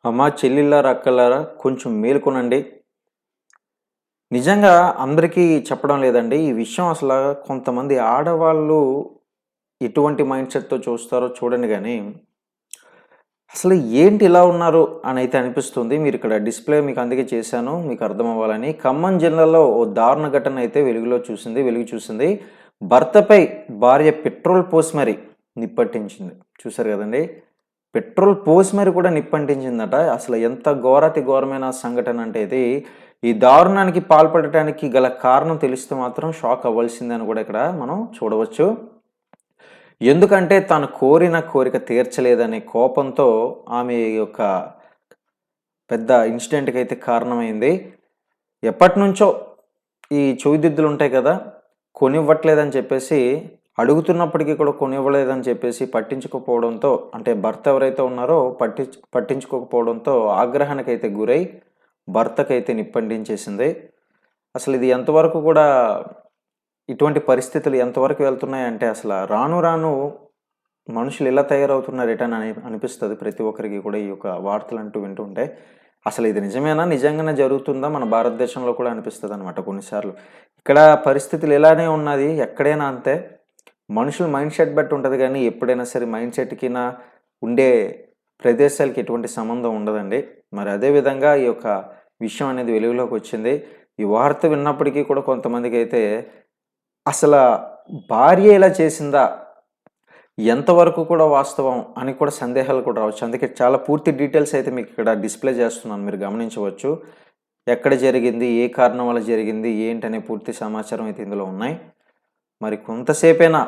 అమ్మా చెల్లిళ్ళారా అక్కలారా కొంచెం మేలుకొనండి. నిజంగా అందరికీ చెప్పడం లేదండి. ఈ విషయం అసల కొంతమంది ఆడవాళ్ళు ఎటువంటి మైండ్ సెట్‌తో చూస్తారో చూడండి గానీ, అసలు ఏంటి ఇలా ఉన్నారు అనైతే అనిపిస్తుంది. మీరిక్కడ డిస్‌ప్లే మీకు అందుకే చేశాను. మీకు అర్థమవ్వాలని. ఖమ్మం జిల్లాలో ఓ దారుణ ఘటన అయితే వెలుగు చూసింది. భర్తపై భార్య పెట్రోల్ పోసి మరి నిప్పంటించింది. చూసారు గదండీ! పెట్రోల్ పోసి మరి కూడా నిప్పంటించిందట. అసలు ఎంత ఘోరాతి ఘోరమైన సంఘటన అంటే ఇది. ఈ దారుణానికి పాల్పడటానికి గల కారణం తెలిస్తే మాత్రం షాక్ అవ్వాల్సిందే అని కూడా ఇక్కడ మనం చూడవచ్చు. ఎందుకంటే తను కోరిన కోరిక తీర్చలేదనే కోపంతో ఆమె యొక్క పెద్ద ఇన్సిడెంట్‌కైతే కారణమైంది. ఎప్పటినుంచో ఈ చెవిదిద్దులు ఉంటాయి కదా! కొనివ్వట్లేదని చెప్పేసి అడుగుతున్నప్పటికీ కూడా కొనివ్వలేదని చెప్పేసి పట్టించుకోకపోవడంతో అంటే భర్త ఎవరైతే ఉన్నారో పట్టించుకోకపోవడంతో ఆగ్రహానికైతే గురై భర్తకైతే నిప్పంటించేసింది. అసలు ఇది ఎంతవరకు కూడా ఇటువంటి పరిస్థితులు ఎంతవరకు వెళ్తున్నాయంటే అసల రాను రాను మనుషులు ఇలా తయారవుతున్నారేటని అనిపిస్తది ప్రతి ఒక్కరికి కూడా ఈ యొక్క వార్తలంటూ వింటుంటే. అసలు ఇది నిజమేనా? నిజంగానే జరుగుతుందా? మన భారతదేశంలో కూడా అనిపిస్తదనమాట కొన్నిసార్లు. ఇక్కడ పరిస్థితులు ఇలానే ఉన్నది. ఎక్కడైనా అంతే. మనుషుల మైండ్ సెట్ బట్టి ఉంటది గానీ, ఎప్పుడైనా సరే మైండ్ సెట్‌కినా ఉండే ప్రదేశాలకి ఎటువంటి సంబంధం ఉండదండి. మరి అదే విధంగా ఈ యొక్క విషయం అనేది వెలుగులోకొచ్చింది. ఈ వార్త విన్నప్పటికీ కూడా కొంతమందికైతే అసల భార్య ఇలా చేసిందా? ఎంతవరకు కూడా వాస్తవం అని కూడా సందేహాలు కూడా రావచ్చు. అందుకే చాలా పూర్తి డీటెయిల్స్ అయితే మీకు ఇక్కడ డిస్‌ప్లే చేస్తున్నాను. మీరు గమనించవచ్చు. ఎక్కడ జరిగింది? ఏ కారణం వల్ల జరిగింది? ఏంటనే పూర్తి సమాచారం అయితే ఇందులో ఉన్నాయి. మరి కొంతసేపైనా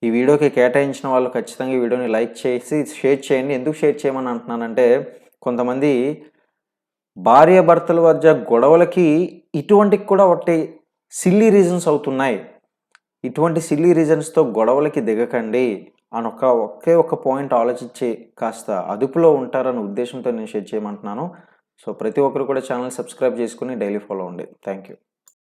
ఈ వీడియోకి కేటాయించిన వాళ్ళు ఖచ్చితంగా ఈ వీడియోని లైక్ చేసి షేర్ చేయండి. ఎందుకు షేర్ చేయమని అంటున్నానంటే కొంతమంది భార్యాభర్తల మధ్య గొడవలకి ఇటువంటివి కూడా ఒకటి సిల్లీ రీజన్స్ అవుతున్నాయి. ఇటువంటి సిల్లీ రీజన్స్‌తో గొడవలకి దిగకండి అని ఒకే ఒక్క పాయింట్ ఆలోచించి కాస్త అదుపులో ఉంటారన్న ఉద్దేశంతో నేను షేర్ చేయమంటున్నాను. సో, ప్రతి ఒక్కరు కూడా ఛానెల్ సబ్స్క్రైబ్ చేసుకొని డైలీ ఫాలో అవ్వండి. Thank you.